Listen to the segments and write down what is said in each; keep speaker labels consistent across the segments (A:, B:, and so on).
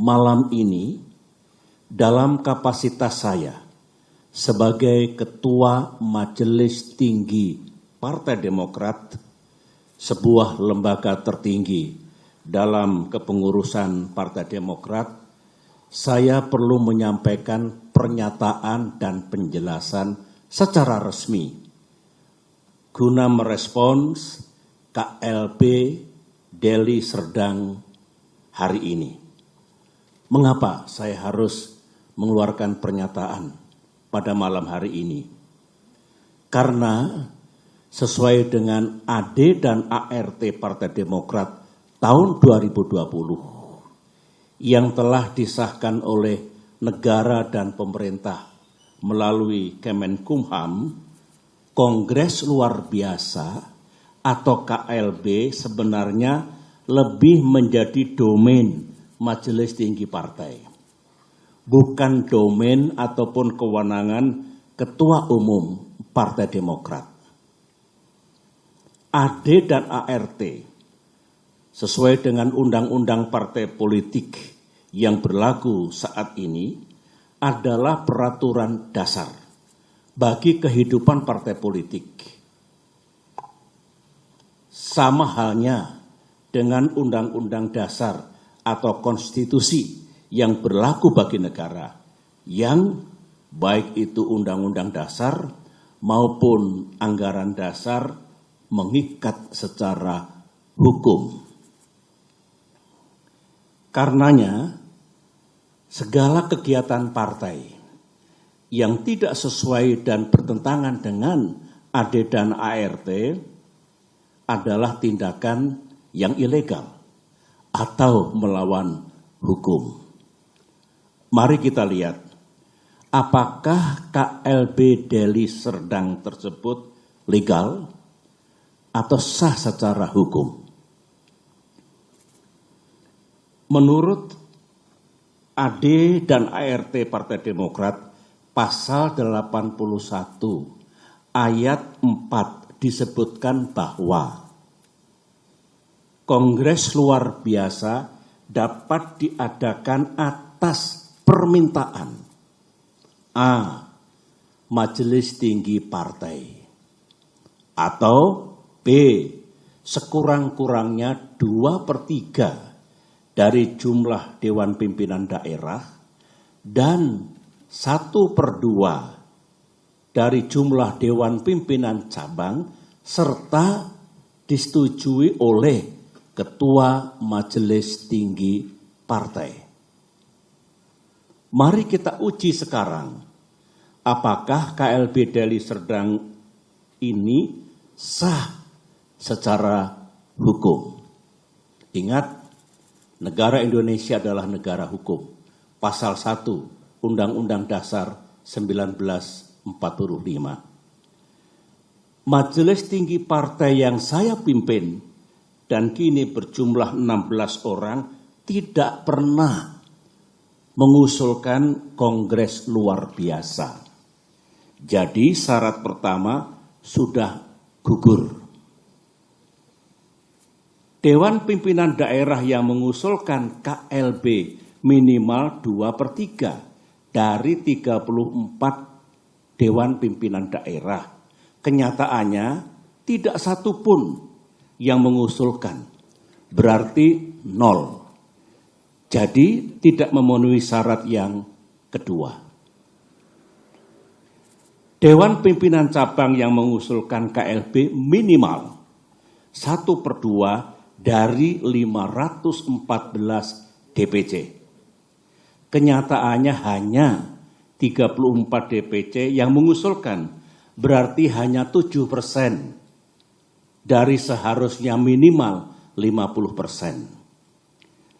A: malam ini dalam kapasitas saya sebagai Ketua Majelis Tinggi Partai Demokrat, sebuah lembaga tertinggi dalam kepengurusan Partai Demokrat, saya perlu menyampaikan pernyataan dan penjelasan secara resmi guna merespons KLB Deli Serdang hari ini. Mengapa saya harus mengeluarkan pernyataan pada malam hari ini? Karena sesuai dengan AD dan ART Partai Demokrat tahun 2020 yang telah disahkan oleh negara dan pemerintah melalui Kemenkumham, Kongres Luar Biasa atau KLB sebenarnya lebih menjadi domain Majelis Tinggi Partai, bukan domain ataupun kewenangan Ketua Umum Partai Demokrat. AD dan ART sesuai dengan Undang-Undang Partai Politik yang berlaku saat ini adalah peraturan dasar bagi kehidupan partai politik. Sama halnya dengan Undang-Undang Dasar atau konstitusi yang berlaku bagi negara, yang baik itu Undang-Undang Dasar maupun anggaran dasar mengikat secara hukum. Karenanya, segala kegiatan partai yang tidak sesuai dan bertentangan dengan AD dan ART adalah tindakan yang ilegal atau melawan hukum. Mari kita lihat, apakah KLB Deli Serdang tersebut legal atau sah secara hukum? Menurut AD dan ART Partai Demokrat, pasal 81 ayat 4 disebutkan bahwa Kongres Luar Biasa dapat diadakan atas permintaan A. Majelis Tinggi Partai, atau B. sekurang-kurangnya 2/3 dari jumlah Dewan Pimpinan Daerah dan 1/2 dari jumlah Dewan Pimpinan Cabang serta disetujui oleh Ketua Majelis Tinggi Partai. Mari kita uji sekarang, apakah KLB Deli Serdang ini sah secara hukum. Ingat, negara Indonesia adalah negara hukum. Pasal 1 Undang-Undang Dasar 1945. Majelis Tinggi Partai yang saya pimpin dan kini berjumlah 16 orang tidak pernah mengusulkan Kongres Luar Biasa. Jadi syarat pertama sudah gugur. Dewan Pimpinan Daerah yang mengusulkan KLB minimal 2/3 dari 34 Dewan Pimpinan Daerah. Kenyataannya tidak satu pun yang mengusulkan, berarti 0. Jadi tidak memenuhi syarat yang kedua. Dewan Pimpinan Cabang yang mengusulkan KLB minimal 1/2 dari 514 DPC. Kenyataannya hanya 34 DPC yang mengusulkan, berarti hanya 7% dari seharusnya minimal 50%.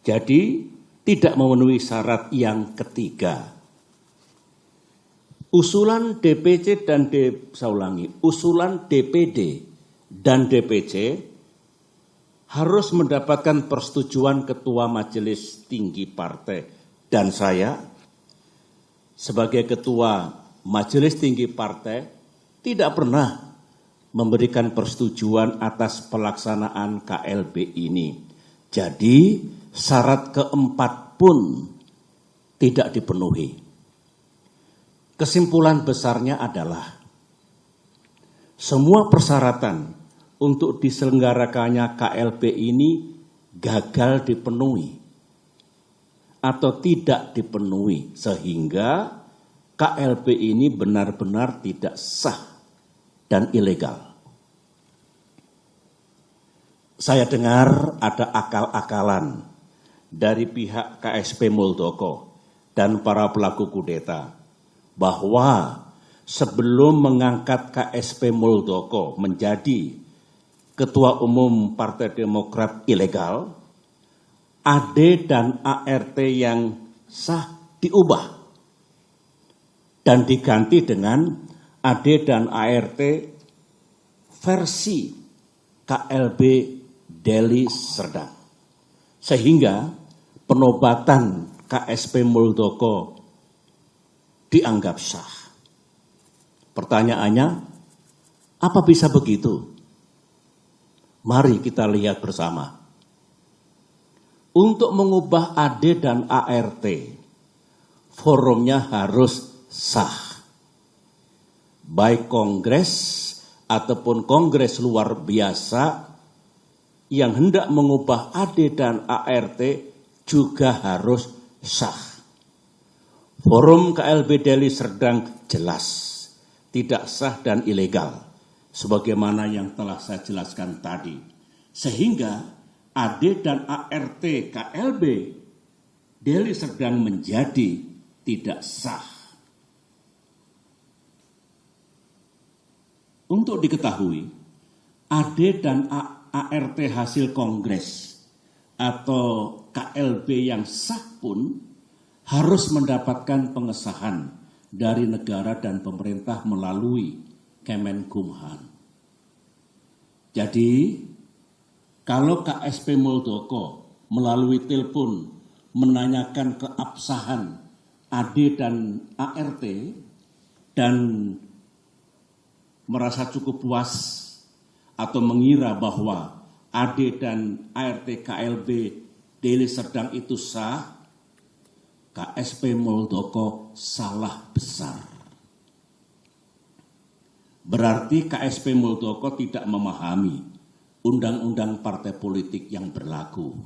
A: Jadi tidak memenuhi syarat yang ketiga. Usulan DPC dan usulan DPD dan DPC harus mendapatkan persetujuan Ketua Majelis Tinggi Partai. Dan saya sebagai Ketua Majelis Tinggi Partai tidak pernah memberikan persetujuan atas pelaksanaan KLB ini. Jadi syarat keempat B pun tidak dipenuhi. Kesimpulan besarnya adalah semua persyaratan untuk diselenggarakannya KLB ini gagal dipenuhi atau tidak dipenuhi, sehingga KLB ini benar-benar tidak sah dan ilegal. Saya dengar ada akal-akalan dari pihak KSP Muldoko dan para pelaku kudeta bahwa sebelum mengangkat KSP Muldoko menjadi Ketua Umum Partai Demokrat ilegal, AD dan ART yang sah diubah dan diganti dengan AD dan ART versi KLB Deli Serdang. Sehingga penobatan KSP Muldoko dianggap sah. Pertanyaannya, apa bisa begitu? Mari kita lihat bersama. Untuk mengubah AD dan ART, forumnya harus sah. Baik kongres ataupun kongres luar biasa yang hendak mengubah AD dan ART juga harus sah. Forum KLB Deli Serdang jelas tidak sah dan ilegal, sebagaimana yang telah saya jelaskan tadi. Sehingga AD dan ART KLB Deli Serdang menjadi tidak sah. Untuk diketahui, AD dan ART hasil kongres atau KLB yang sah pun harus mendapatkan pengesahan dari negara dan pemerintah melalui Kemenkumham. Jadi, kalau KSP Muldoko melalui telepon menanyakan keabsahan AD dan ART dan merasa cukup puas atau mengira bahwa AD dan ART KLB Deli Serdang itu sah, KSP Muldoko salah besar. Berarti KSP Muldoko tidak memahami undang-undang partai politik yang berlaku.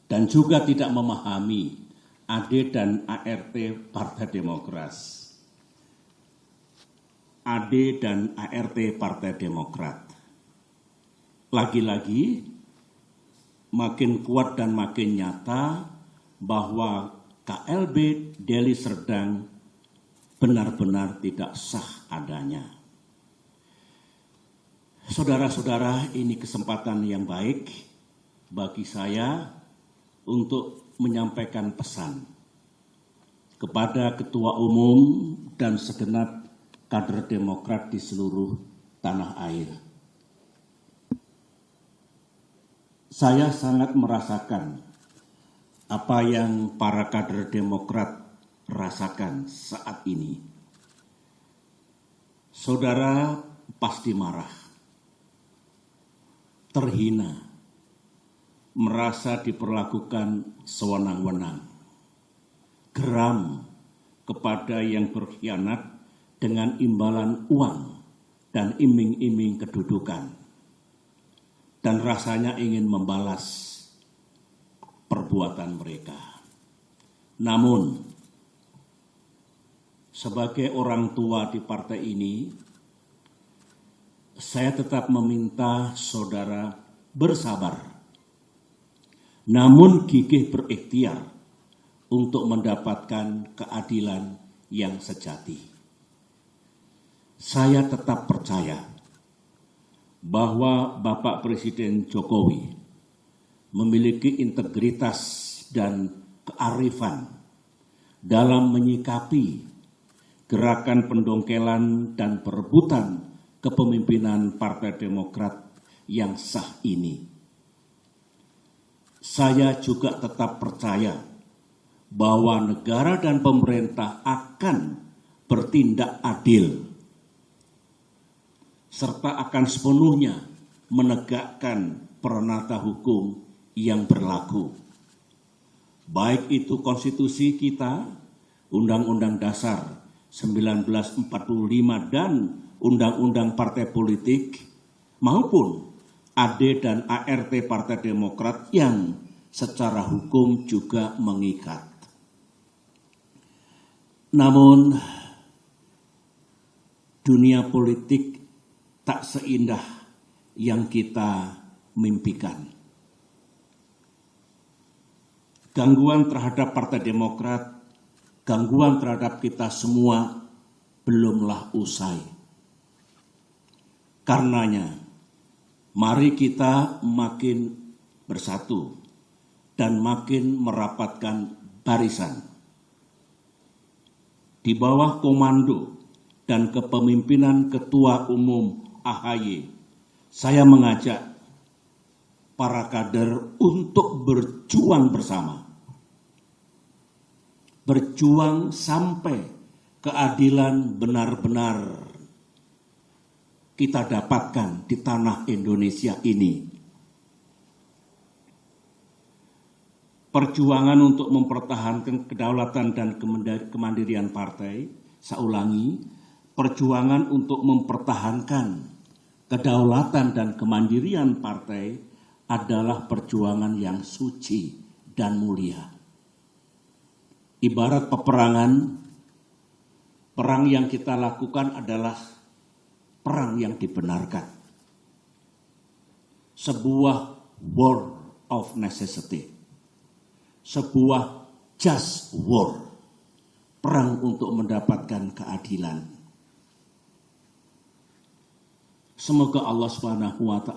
A: Dan juga tidak memahami AD dan ART Partai Demokrat. AD dan ART Partai Demokrat. Lagi-lagi makin kuat dan makin nyata bahwa KLB Deli Serdang benar-benar tidak sah adanya. Saudara-saudara, ini kesempatan yang baik bagi saya untuk menyampaikan pesan kepada Ketua Umum dan segenap kader Demokrat di seluruh tanah air. Saya sangat merasakan apa yang para kader Demokrat rasakan saat ini. Saudara pasti marah, terhina, merasa diperlakukan sewenang-wenang, geram kepada yang berkhianat dengan imbalan uang dan iming-iming kedudukan, dan rasanya ingin membalas perbuatan mereka. Namun, sebagai orang tua di partai ini, saya tetap meminta saudara bersabar, namun gigih berikhtiar untuk mendapatkan keadilan yang sejati. Saya tetap percaya bahwa Bapak Presiden Jokowi memiliki integritas dan kearifan dalam menyikapi gerakan pendongkelan dan perebutan kepemimpinan Partai Demokrat yang sah ini. Saya juga tetap percaya bahwa negara dan pemerintah akan bertindak adil serta akan sepenuhnya menegakkan peranata hukum yang berlaku. baik itu konstitusi kita, Undang-Undang Dasar 1945 dan Undang-Undang Partai Politik, maupun AD dan ART Partai Demokrat yang secara hukum juga mengikat. Namun, dunia politik tak seindah yang kita mimpikan. Gangguan terhadap Partai Demokrat, gangguan terhadap kita semua belumlah usai. Karenanya, mari kita makin bersatu dan makin merapatkan barisan. Di bawah komando dan kepemimpinan Ketua Umum AHY, saya mengajak para kader untuk berjuang bersama. Berjuang sampai keadilan benar-benar kita dapatkan di tanah Indonesia ini. Perjuangan untuk mempertahankan kedaulatan dan kemandirian partai, saya ulangi, perjuangan untuk mempertahankan kedaulatan dan kemandirian partai adalah perjuangan yang suci dan mulia. Ibarat peperangan, perang yang kita lakukan adalah perang yang dibenarkan. Sebuah war of necessity. Sebuah just war, perang untuk mendapatkan keadilan. Semoga Allah SWT,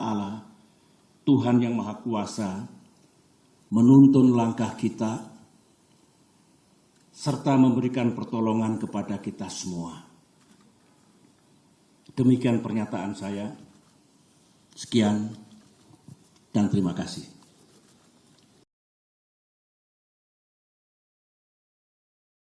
A: Tuhan yang Maha Kuasa, menuntun langkah kita, serta memberikan pertolongan kepada kita semua. Demikian pernyataan saya. Sekian dan terima kasih.